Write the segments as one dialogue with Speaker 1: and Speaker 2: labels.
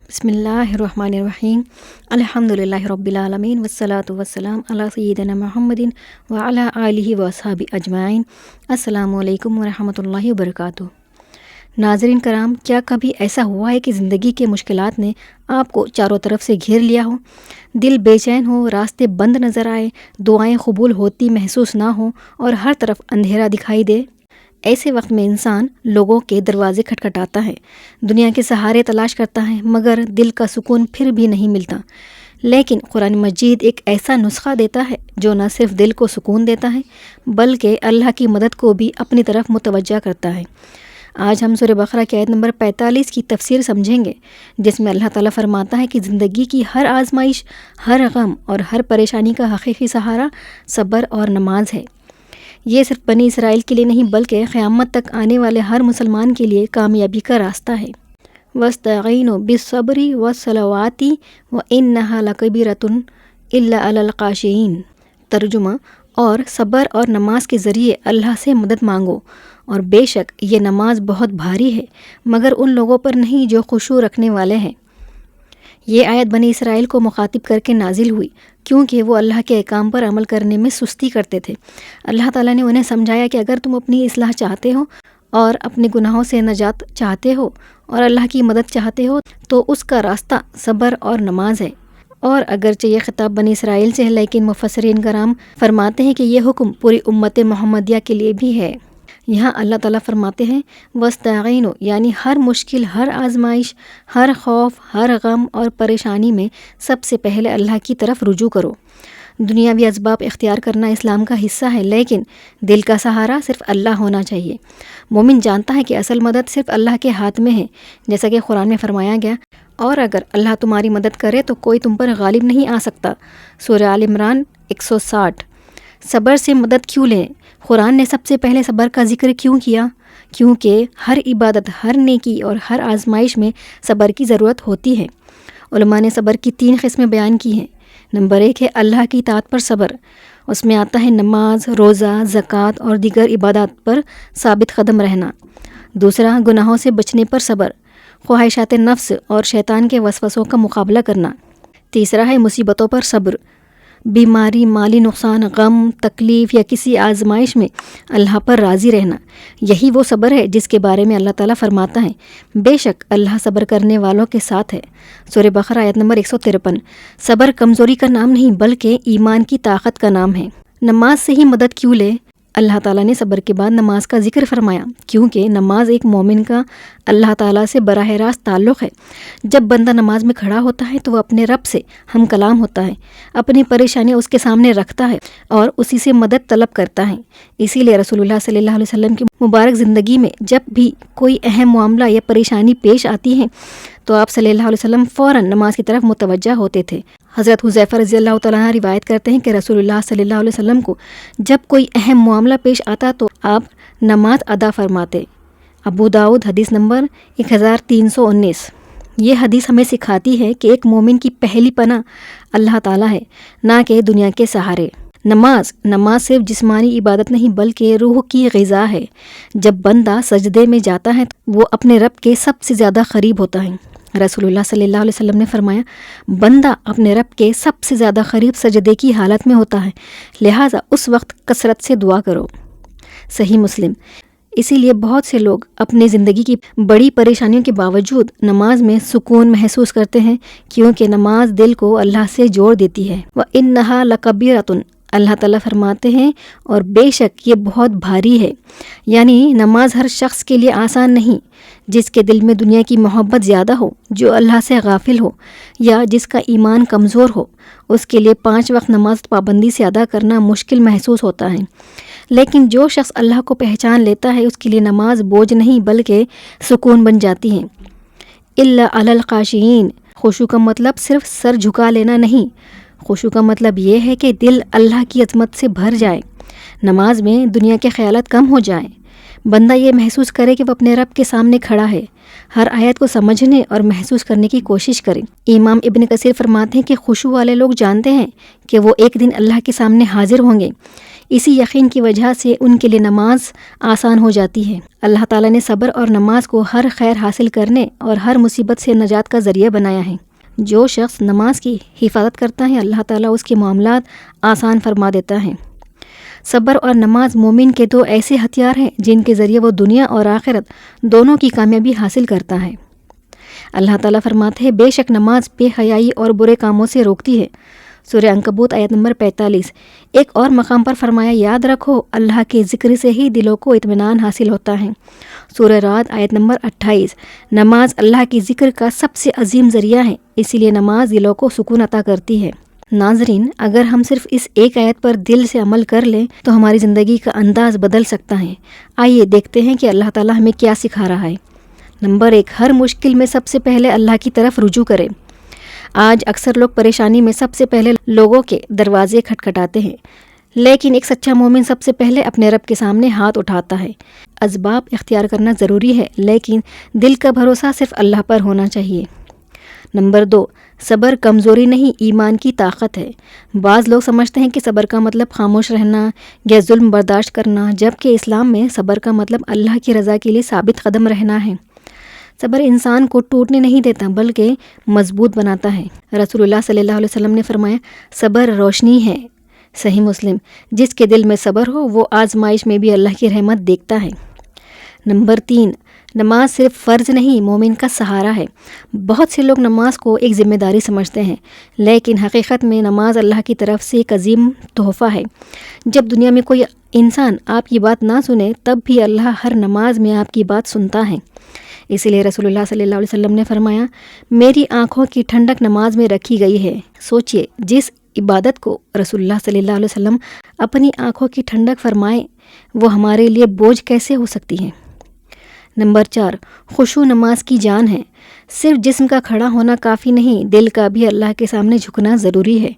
Speaker 1: بسم اللہ الرحمن الرحیم الحمدللہ رب العالمین والصلاة والسلام علی سیدنا محمد وعلی آلہ واصحابہ اجمعین۔ السلام علیکم ورحمۃ اللہ وبرکاتہ۔ ناظرین کرام، کیا کبھی ایسا ہوا ہے کہ زندگی کے مشکلات نے آپ کو چاروں طرف سے گھیر لیا ہو، دل بے چین ہو، راستے بند نظر آئے، دعائیں قبول ہوتی محسوس نہ ہوں اور ہر طرف اندھیرا دکھائی دے؟ ایسے وقت میں انسان لوگوں کے دروازے کھٹکھٹاتا ہے، دنیا کے سہارے تلاش کرتا ہے، مگر دل کا سکون پھر بھی نہیں ملتا۔ لیکن قرآن مجید ایک ایسا نسخہ دیتا ہے جو نہ صرف دل کو سکون دیتا ہے بلکہ اللہ کی مدد کو بھی اپنی طرف متوجہ کرتا ہے۔ آج ہم سورہ بقرہ کی آیت نمبر 45 کی تفسیر سمجھیں گے، جس میں اللہ تعالیٰ فرماتا ہے کہ زندگی کی ہر آزمائش، ہر غم اور ہر پریشانی کا حقیقی سہارا صبر اور نماز ہے۔ یہ صرف بنی اسرائیل کے لیے نہیں بلکہ قیامت تک آنے والے ہر مسلمان کے لیے کامیابی کا راستہ ہے۔ وَاسْتَعِینُوا بِالصَّبْرِ وَالصَّلَوَاتِ وَإِنَّهَا لَكَبِیرَةٌ إِلَّا عَلَى الْخَاشِعِینَ۔ ترجمہ: اور صبر اور نماز کے ذریعے اللہ سے مدد مانگو، اور بے شک یہ نماز بہت بھاری ہے مگر ان لوگوں پر نہیں جو خشوع رکھنے والے ہیں۔ یہ آیت بنی اسرائیل کو مخاطب کر کے نازل ہوئی کیونکہ وہ اللہ کے احکام پر عمل کرنے میں سستی کرتے تھے۔ اللہ تعالیٰ نے انہیں سمجھایا کہ اگر تم اپنی اصلاح چاہتے ہو اور اپنے گناہوں سے نجات چاہتے ہو اور اللہ کی مدد چاہتے ہو تو اس کا راستہ صبر اور نماز ہے۔ اور اگرچہ یہ خطاب بنی اسرائیل سے ہے، لیکن مفسرین کرام فرماتے ہیں کہ یہ حکم پوری امت محمدیہ کے لیے بھی ہے۔ یہاں اللہ تعالیٰ فرماتے ہیں وَاسْتَعِینُوا، یعنی ہر مشکل، ہر آزمائش، ہر خوف، ہر غم اور پریشانی میں سب سے پہلے اللہ کی طرف رجوع کرو۔ دنیاوی اسباب اختیار کرنا اسلام کا حصہ ہے، لیکن دل کا سہارا صرف اللہ ہونا چاہیے۔ مومن جانتا ہے کہ اصل مدد صرف اللہ کے ہاتھ میں ہے، جیسا کہ قرآن میں فرمایا گیا، اور اگر اللہ تمہاری مدد کرے تو کوئی تم پر غالب نہیں آ سکتا۔ سورہ آل عمران 160۔ صبر سے مدد کیوں لیں؟ قرآن نے سب سے پہلے صبر کا ذکر کیوں کیا؟ کیونکہ ہر عبادت، ہر نیکی اور ہر آزمائش میں صبر کی ضرورت ہوتی ہے۔ علماء نے صبر کی 3 قسمیں بیان کی ہیں۔ نمبر 1 ہے اللہ کی اطاعت پر صبر۔ اس میں آتا ہے نماز، روزہ، زکوٰۃ اور دیگر عبادات پر ثابت قدم رہنا۔ دوسرا، گناہوں سے بچنے پر صبر، خواہشات نفس اور شیطان کے وسوسوں کا مقابلہ کرنا۔ تیسرا ہے مصیبتوں پر صبر، بیماری، مالی نقصان، غم، تکلیف یا کسی آزمائش میں اللہ پر راضی رہنا۔ یہی وہ صبر ہے جس کے بارے میں اللہ تعالیٰ فرماتا ہے بے شک اللہ صبر کرنے والوں کے ساتھ ہے۔ سورہ بقرہ آیت نمبر 153۔ صبر کمزوری کا نام نہیں بلکہ ایمان کی طاقت کا نام ہے۔ نماز سے ہی مدد کیوں لے؟ اللہ تعالیٰ نے صبر کے بعد نماز کا ذکر فرمایا کیونکہ نماز ایک مومن کا اللہ تعالیٰ سے براہ راست تعلق ہے۔ جب بندہ نماز میں کھڑا ہوتا ہے تو وہ اپنے رب سے ہم کلام ہوتا ہے، اپنی پریشانیاں اس کے سامنے رکھتا ہے اور اسی سے مدد طلب کرتا ہے۔ اسی لیے رسول اللہ صلی اللہ علیہ وسلم کی مبارک زندگی میں جب بھی کوئی اہم معاملہ یا پریشانی پیش آتی ہے تو آپ صلی اللہ علیہ وسلم فوراً نماز کی طرف متوجہ ہوتے تھے۔ حضرت حذیفہ رضی اللہ تعالیٰ عنہ روایت کرتے ہیں کہ رسول اللہ صلی اللہ علیہ وسلم کو جب کوئی اہم معاملہ پیش آتا تو آپ نماز ادا فرماتے۔ ابو داؤد حدیث نمبر 1319۔ یہ حدیث ہمیں سکھاتی ہے کہ ایک مومن کی پہلی پناہ اللہ تعالیٰ ہے، نہ کہ دنیا کے سہارے۔ نماز صرف جسمانی عبادت نہیں بلکہ روح کی غذا ہے۔ جب بندہ سجدے میں جاتا ہے وہ اپنے رب کے سب سے زیادہ قریب ہوتا ہے۔ رسول اللہ صلی اللہ علیہ وسلم نے فرمایا بندہ اپنے رب کے سب سے زیادہ قریب سجدے کی حالت میں ہوتا ہے، لہٰذا اس وقت کثرت سے دعا کرو۔ صحیح مسلم۔ اسی لیے بہت سے لوگ اپنی زندگی کی بڑی پریشانیوں کے باوجود نماز میں سکون محسوس کرتے ہیں کیونکہ نماز دل کو اللہ سے جوڑ دیتی ہے۔ وَإِنَّهَا لَكَبِيرَةٌ، اللہ تعالیٰ فرماتے ہیں اور بے شک یہ بہت بھاری ہے، یعنی نماز ہر شخص کے لیے آسان نہیں۔ جس کے دل میں دنیا کی محبت زیادہ ہو، جو اللہ سے غافل ہو یا جس کا ایمان کمزور ہو، اس کے لیے 5 وقت نماز پابندی سے ادا کرنا مشکل محسوس ہوتا ہے۔ لیکن جو شخص اللہ کو پہچان لیتا ہے اس کے لیے نماز بوجھ نہیں بلکہ سکون بن جاتی ہے۔ إِلَّا عَلَى الْخَاشِعِينَ، خشوع کا مطلب صرف سر جھکا لینا نہیں، خشوع کا مطلب یہ ہے کہ دل اللہ کی عظمت سے بھر جائے، نماز میں دنیا کے خیالات کم ہو جائیں، بندہ یہ محسوس کرے کہ وہ اپنے رب کے سامنے کھڑا ہے، ہر آیت کو سمجھنے اور محسوس کرنے کی کوشش کرے۔ امام ابن کثیر فرماتے ہیں کہ خشوع والے لوگ جانتے ہیں کہ وہ ایک دن اللہ کے سامنے حاضر ہوں گے، اسی یقین کی وجہ سے ان کے لیے نماز آسان ہو جاتی ہے۔ اللہ تعالیٰ نے صبر اور نماز کو ہر خیر حاصل کرنے اور ہر مصیبت سے نجات کا ذریعہ بنایا ہے۔ جو شخص نماز کی حفاظت کرتا ہے اللہ تعالیٰ اس کے معاملات آسان فرما دیتا ہے۔ صبر اور نماز مومن کے دو ایسے ہتھیار ہیں جن کے ذریعے وہ دنیا اور آخرت دونوں کی کامیابی حاصل کرتا ہے۔ اللہ تعالیٰ فرماتے ہیں بے شک نماز بے حیائی اور برے کاموں سے روکتی ہے۔ سورہ عنکبوت آیت نمبر 45۔ ایک اور مقام پر فرمایا یاد رکھو اللہ کے ذکر سے ہی دلوں کو اطمینان حاصل ہوتا ہے۔ سورہ رعد آیت نمبر 28۔ نماز اللہ کی ذکر کا سب سے عظیم ذریعہ ہے، اسی لیے نماز دلوں کو سکون عطا کرتی ہے۔ ناظرین، اگر ہم صرف اس ایک آیت پر دل سے عمل کر لیں تو ہماری زندگی کا انداز بدل سکتا ہے۔ آئیے دیکھتے ہیں کہ اللہ تعالیٰ ہمیں کیا سکھا رہا ہے۔ نمبر 1، ہر مشکل میں سب سے پہلے اللہ کی طرف رجوع کریں۔ آج اکثر لوگ پریشانی میں سب سے پہلے لوگوں کے دروازے کھٹکھٹاتے ہیں، لیکن ایک سچا مومن سب سے پہلے اپنے رب کے سامنے ہاتھ اٹھاتا ہے۔ اسباب اختیار کرنا ضروری ہے، لیکن دل کا بھروسہ صرف اللہ پر ہونا چاہیے۔ نمبر 2، صبر کمزوری نہیں ایمان کی طاقت ہے۔ بعض لوگ سمجھتے ہیں کہ صبر کا مطلب خاموش رہنا یا ظلم برداشت کرنا، جبکہ اسلام میں صبر کا مطلب اللہ کی رضا کے لیے ثابت قدم رہنا ہے۔ صبر انسان کو ٹوٹنے نہیں دیتا بلکہ مضبوط بناتا ہے۔ رسول اللہ صلی اللہ علیہ وسلم نے فرمایا صبر روشنی ہے، صحیح مسلم۔ جس کے دل میں صبر ہو وہ آزمائش میں بھی اللہ کی رحمت دیکھتا ہے۔ نمبر 3، نماز صرف فرض نہیں مومن کا سہارا ہے۔ بہت سے لوگ نماز کو ایک ذمہ داری سمجھتے ہیں، لیکن حقیقت میں نماز اللہ کی طرف سے ایک عظیم تحفہ ہے۔ جب دنیا میں کوئی انسان آپ کی بات نہ سنے تب بھی اللہ ہر نماز میں آپ کی بات سنتا ہے۔ اسی لیے رسول اللہ صلی اللہ علیہ وسلم نے فرمایا میری آنکھوں کی ٹھنڈک نماز میں رکھی گئی ہے۔ سوچئے جس عبادت کو رسول اللہ صلی اللہ علیہ وسلم اپنی آنکھوں کی ٹھنڈک فرمائے وہ ہمارے لیے بوجھ کیسے ہو سکتی ہے۔ نمبر 4، خشوع نماز کی جان ہے۔ صرف جسم کا کھڑا ہونا کافی نہیں، دل کا بھی اللہ کے سامنے جھکنا ضروری ہے۔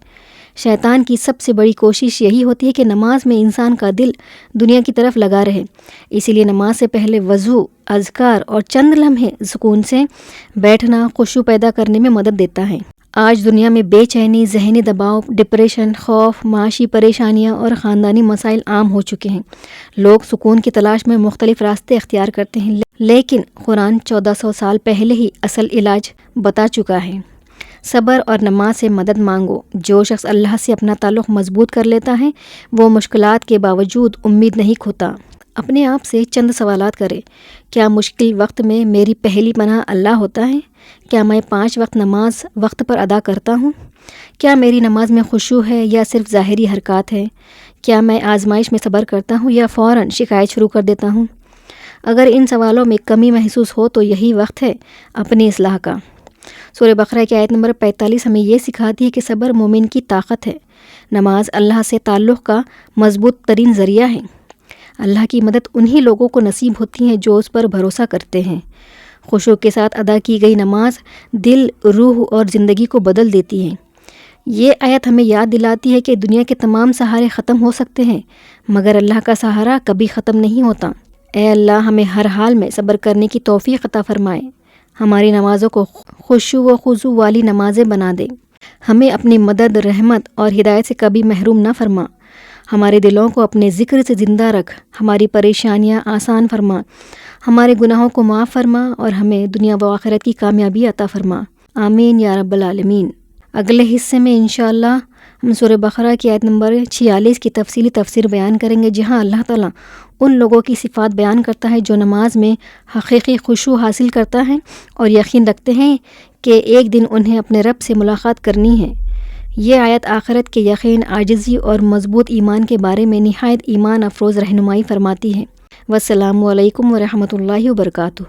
Speaker 1: شیطان کی سب سے بڑی کوشش یہی ہوتی ہے کہ نماز میں انسان کا دل دنیا کی طرف لگا رہے، اسی لیے نماز سے پہلے وضو، اذکار اور چند لمحے سکون سے بیٹھنا خشوع پیدا کرنے میں مدد دیتا ہے۔ آج دنیا میں بے چینی، ذہنی دباؤ، ڈپریشن، خوف، معاشی پریشانیاں اور خاندانی مسائل عام ہو چکے ہیں۔ لوگ سکون کی تلاش میں مختلف راستے اختیار کرتے ہیں، لیکن قرآن 1400 سال پہلے ہی اصل علاج بتا چکا ہے۔ صبر اور نماز سے مدد مانگو۔ جو شخص اللہ سے اپنا تعلق مضبوط کر لیتا ہے وہ مشکلات کے باوجود امید نہیں کھوتا۔ اپنے آپ سے چند سوالات کرے، کیا مشکل وقت میں میری پہلی پناہ اللہ ہوتا ہے؟ کیا میں 5 وقت نماز وقت پر ادا کرتا ہوں؟ کیا میری نماز میں خشوع ہے یا صرف ظاہری حرکات ہے؟ کیا میں آزمائش میں صبر کرتا ہوں یا فوراً شکایت شروع کر دیتا ہوں؟ اگر ان سوالوں میں کمی محسوس ہو تو یہی وقت ہے اپنی اصلاح کا۔ سورہ بقرہ کی آیت نمبر 45 ہمیں یہ سکھاتی ہے کہ صبر مومن کی طاقت ہے۔ نماز اللہ سے تعلق کا مضبوط ترین ذریعہ ہے۔ اللہ کی مدد انہی لوگوں کو نصیب ہوتی ہے جو اس پر بھروسہ کرتے ہیں۔ خشوع کے ساتھ ادا کی گئی نماز دل، روح اور زندگی کو بدل دیتی ہے۔ یہ آیت ہمیں یاد دلاتی ہے کہ دنیا کے تمام سہارے ختم ہو سکتے ہیں مگر اللہ کا سہارا کبھی ختم نہیں ہوتا۔ اے اللہ ہمیں ہر حال میں صبر کرنے کی توفیق عطا فرمائے۔ ہماری نمازوں کو خشوع و خضوع والی نمازیں بنا دے۔ ہمیں اپنی مدد، رحمت اور ہدایت سے کبھی محروم نہ فرما۔ ہمارے دلوں کو اپنے ذکر سے زندہ رکھ، ہماری پریشانیاں آسان فرما، ہمارے گناہوں کو معاف فرما اور ہمیں دنیا و آخرت کی کامیابی عطا فرما۔ آمین یا رب العالمین۔ اگلے حصے میں انشاءاللہ ہم سورہ بقرہ کی آیت نمبر 46 کی تفصیلی تفسیر بیان کریں گے، جہاں اللہ تعالیٰ ان لوگوں کی صفات بیان کرتا ہے جو نماز میں حقیقی خشوع حاصل کرتا ہے اور یقین رکھتے ہیں کہ ایک دن انہیں اپنے رب سے ملاقات کرنی ہے۔ یہ آیت آخرت کے یقین، عاجزی اور مضبوط ایمان کے بارے میں نہایت ایمان افروز رہنمائی فرماتی ہے۔ والسلام علیکم ورحمۃ اللہ وبرکاتہ۔